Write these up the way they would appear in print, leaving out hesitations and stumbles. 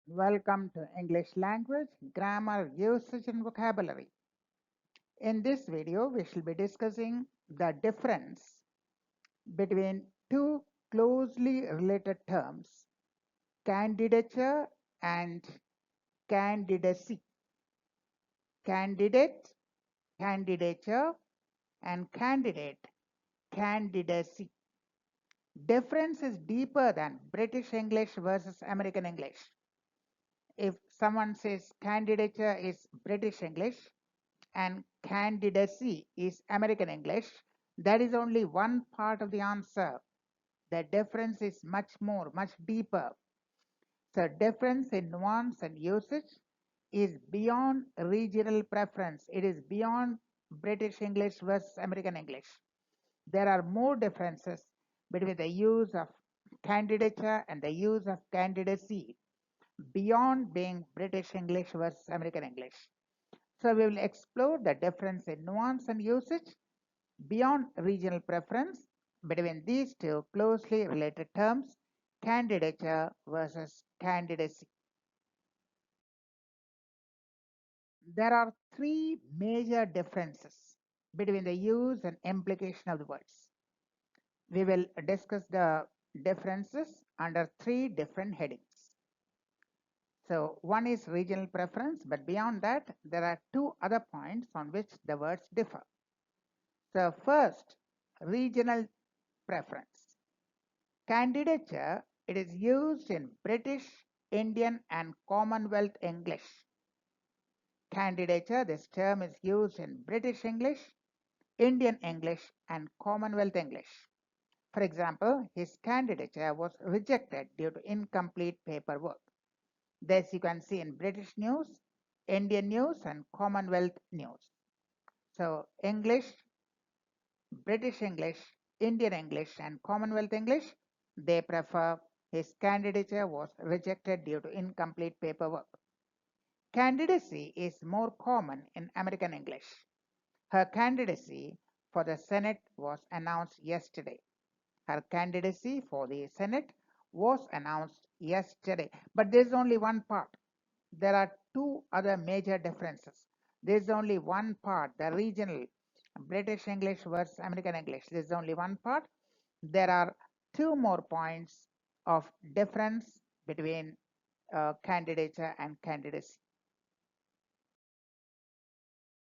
Welcome to English language, grammar, usage and vocabulary. In this video, we shall be discussing the difference between two closely related terms, candidature and candidacy. Candidate, candidature, and candidate, candidacy. Difference is deeper than British English versus American English. If someone says candidature is British English and candidacy is American English, that is only one part of the answer. The difference is much more, much deeper. So difference in nuance and usage is beyond regional preference. It is beyond British English versus American English. There are more differences between the use of candidature and the use of candidacy beyond being British English versus American English. So we will explore the difference in nuance and usage beyond regional preference between these two closely related terms, candidature versus candidacy. There are three major differences between the use and implication of the words. We will discuss the differences under three different headings. So one is regional preference, but beyond that, there are two other points on which the words differ. So first, regional preference. Candidature, it is used in British, Indian and Commonwealth English. Candidature, this term is used in British English, Indian English and Commonwealth English. For example, his candidature was rejected due to incomplete paperwork. This you can see in British news, Indian news and Commonwealth news. So English, British English, Indian English and Commonwealth English, they prefer his candidature was rejected due to incomplete paperwork. Candidacy is more common in American English. Her candidacy for the Senate was announced yesterday. Her candidacy for the Senate was announced yesterday. But there's only one part. There are two other major differences. There's only one part, the regional British English versus American English. There's only one part. There are two more points of difference between candidature and candidacy.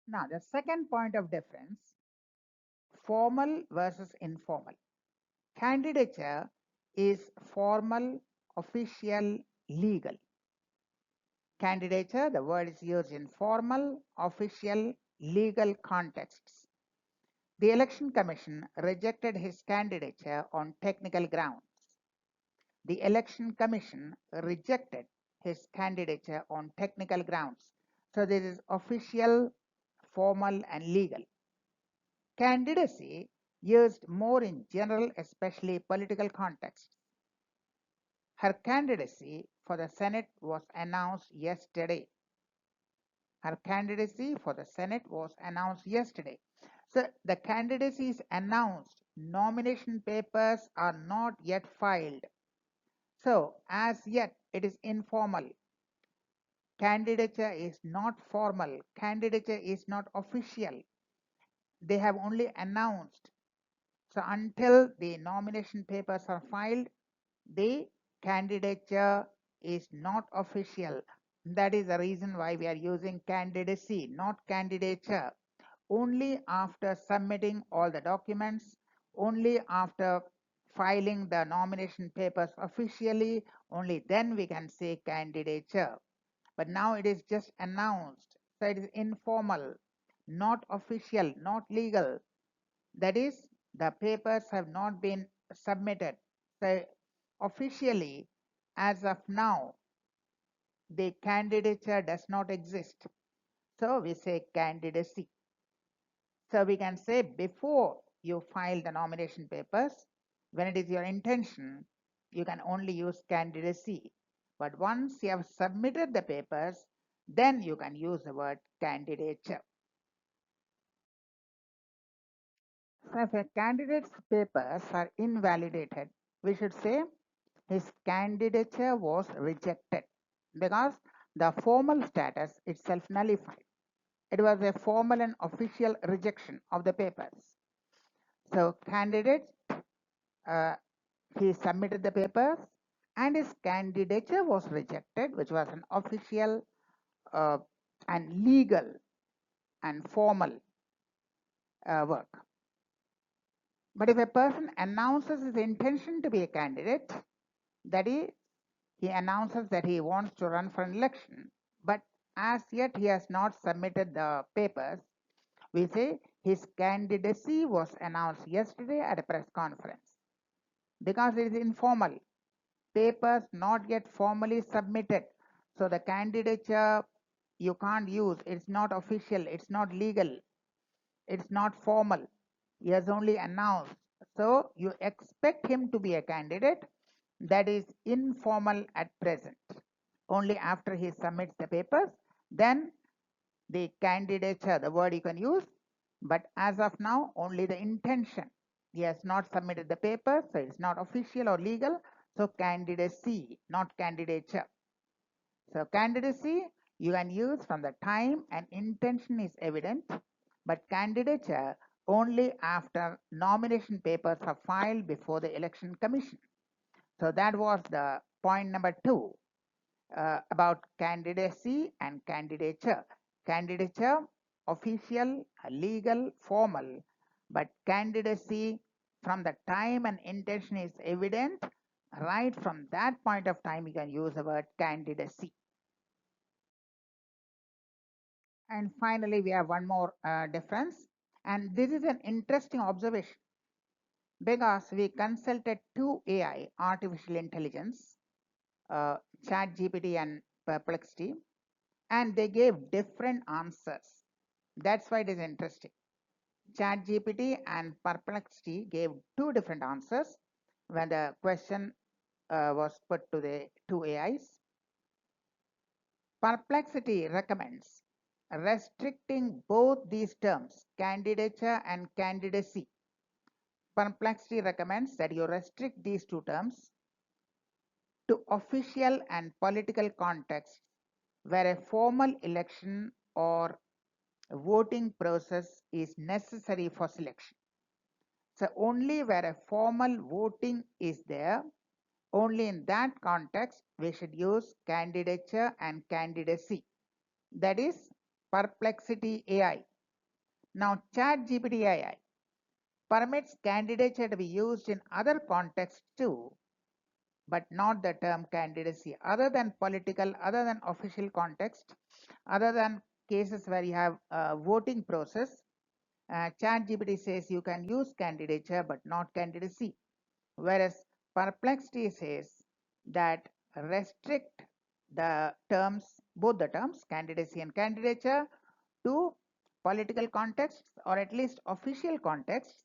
Now, the second point of difference, formal versus informal. Candidature is formal, official, legal. Candidature, the word is used in formal, official, legal contexts. The Election Commission rejected his candidature on technical grounds. The Election Commission rejected his candidature on technical grounds. So this is official, formal, and legal. Candidacy used more in general, especially political contexts. Her candidacy for the Senate was announced yesterday. Her candidacy for the Senate was announced yesterday. So the candidacy is announced. Nomination papers are not yet filed. So as yet it is informal. Candidature is not formal. Candidature is not official. They have only announced. So until the nomination papers are filed, the candidature is not official. That is the reason why we are using candidacy, not candidature. Only after submitting all the documents, only after filing the nomination papers officially, only then we can say candidature. But now it is just announced. So it is informal, not official, not legal. That is, the papers have not been submitted. So officially, as of now, the candidature does not exist. So we say candidacy. So we can say before you file the nomination papers, when it is your intention, you can only use candidacy. But once you have submitted the papers, then you can use the word candidature. So if a candidate's papers are invalidated, we should say his candidature was rejected. because the formal status itself nullified. It was a formal and official rejection of the papers. So candidate, he submitted the papers and his candidature was rejected, which was an official and legal and formal work. But if a person announces his intention to be a candidate, that is, he announces that he wants to run for an election, but as yet he has not submitted the papers, we say his candidacy was announced yesterday at a press conference. Because it is informal, papers not yet formally submitted, so the candidature you can't use. It's not official, it's not legal, it's not formal. He has only announced. So you expect him to be a candidate. That is informal at present. Only after he submits the papers, then the candidature, the word you can use. But as of now, only the intention. He has not submitted the papers, so it's not official or legal. So candidacy, not candidature. So candidacy you can use from the time an intention is evident, but candidature only after nomination papers are filed before the election commission. So that was the point number 2 about candidacy and candidature. Candidature, official, legal, formal, but candidacy from the time an intention is evident, right from that point of time you can use the word candidacy. And finally, we have one more difference. And this is an interesting observation because we consulted two AI, artificial intelligence, ChatGPT and Perplexity, and they gave different answers. That's why it is interesting. ChatGPT and Perplexity gave two different answers when the question was put to the two AIs. Perplexity recommends restricting both these terms, candidature and candidacy. Perplexity recommends that you restrict these two terms to official and political contexts where a formal election or voting process is necessary for selection. So only where a formal voting is there, only in that context we should use candidature and candidacy. That is Perplexity AI. Now ChatGPT AI permits candidature to be used in other contexts too, but not the term candidacy. Other than political, other than official context, other than cases where you have a voting process, ChatGPT says you can use candidature but not candidacy. Whereas Perplexity says that restrict the terms, both the terms, candidacy and candidature, to political contexts or at least official contexts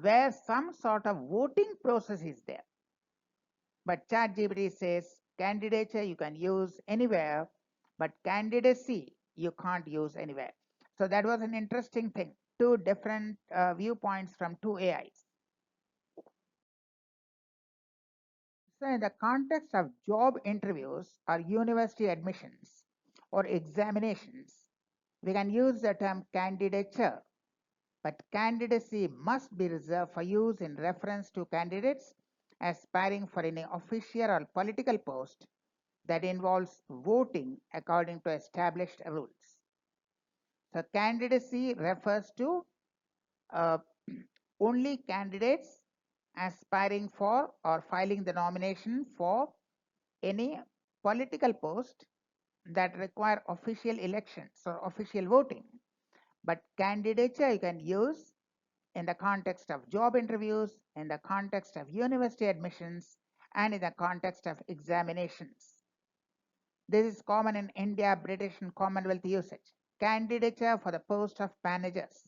where some sort of voting process is there. But ChatGPT says candidature you can use anywhere, but candidacy you can't use anywhere. So that was an interesting thing. Two different viewpoints from two AIs. So in the context of job interviews or university admissions or examinations, we can use the term candidature, but candidacy must be reserved for use in reference to candidates aspiring for any official or political post that involves voting according to established rules. So candidacy refers to uh, only candidates aspiring for or filing the nomination for any political post that require official elections or official voting. But candidature you can use in the context of job interviews, in the context of university admissions, and in the context of examinations. This is common in India, British, and Commonwealth usage. Candidature for the post of managers.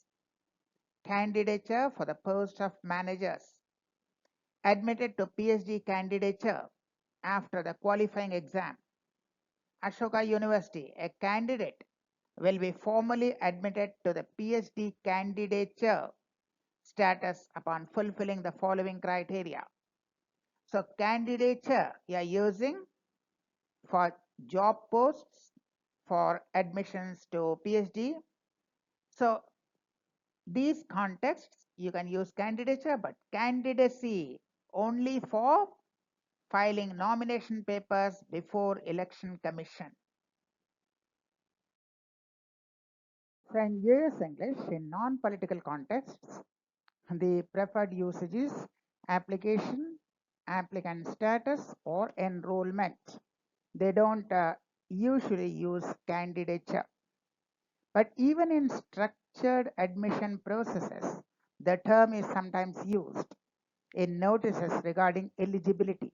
Candidature for the post of managers. Admitted to PhD candidature after the qualifying exam. Ashoka University, a candidate will be formally admitted to the PhD candidature status upon fulfilling the following criteria. So candidature you are using for job posts for admissions to PhD. So these contexts you can use candidature, but candidacy only for filing nomination papers before election commission. So in US English, in non-political contexts, the preferred usage is application, applicant status, or enrollment. They don't usually use candidature. But even in structured admission processes, the term is sometimes used in notices regarding eligibility.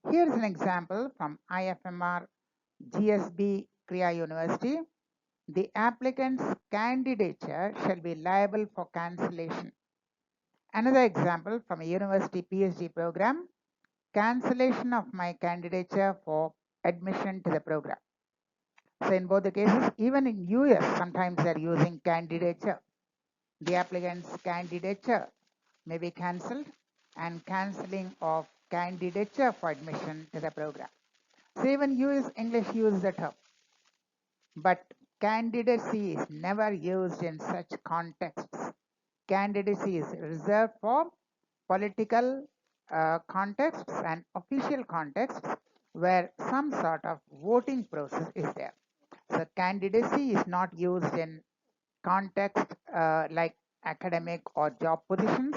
Here's an example from IFMR GSB Kriya University. The applicant's candidature shall be liable for cancellation. Another example from a university PhD program, cancellation of my candidature for admission to the program. So in both the cases, even in US, sometimes they're using candidature. The applicant's candidature may be cancelled and cancelling of candidature for admission to the program. So even US English uses the term. But candidacy is never used in such contexts. Candidacy is reserved for political contexts and official contexts where some sort of voting process is there. So candidacy is not used in context like academic or job positions,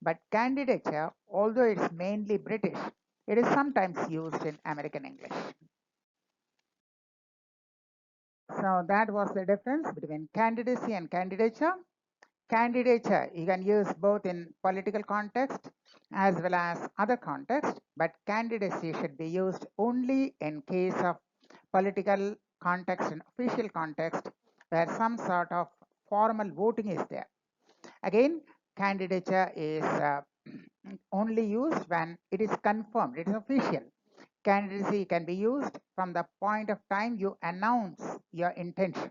but candidature, although it's mainly British, it is sometimes used in American English. So that was the difference between candidacy and candidature. Candidature, you can use both in political context as well as other context, but candidacy should be used only in case of political context and official context where some sort of formal voting is there. Again, candidature is only used when it is confirmed, it is official. Candidacy can be used from the point of time you announce your intention.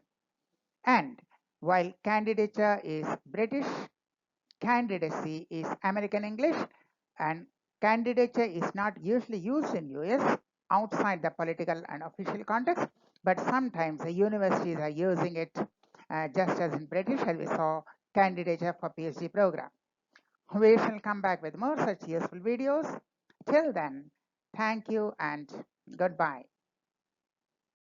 And while candidature is British, candidacy is American English, and candidature is not usually used in US outside the political and official context, but sometimes the universities are using it just as in British, as we saw candidature for PhD program. We shall come back with more such useful videos. Till then, thank you and goodbye.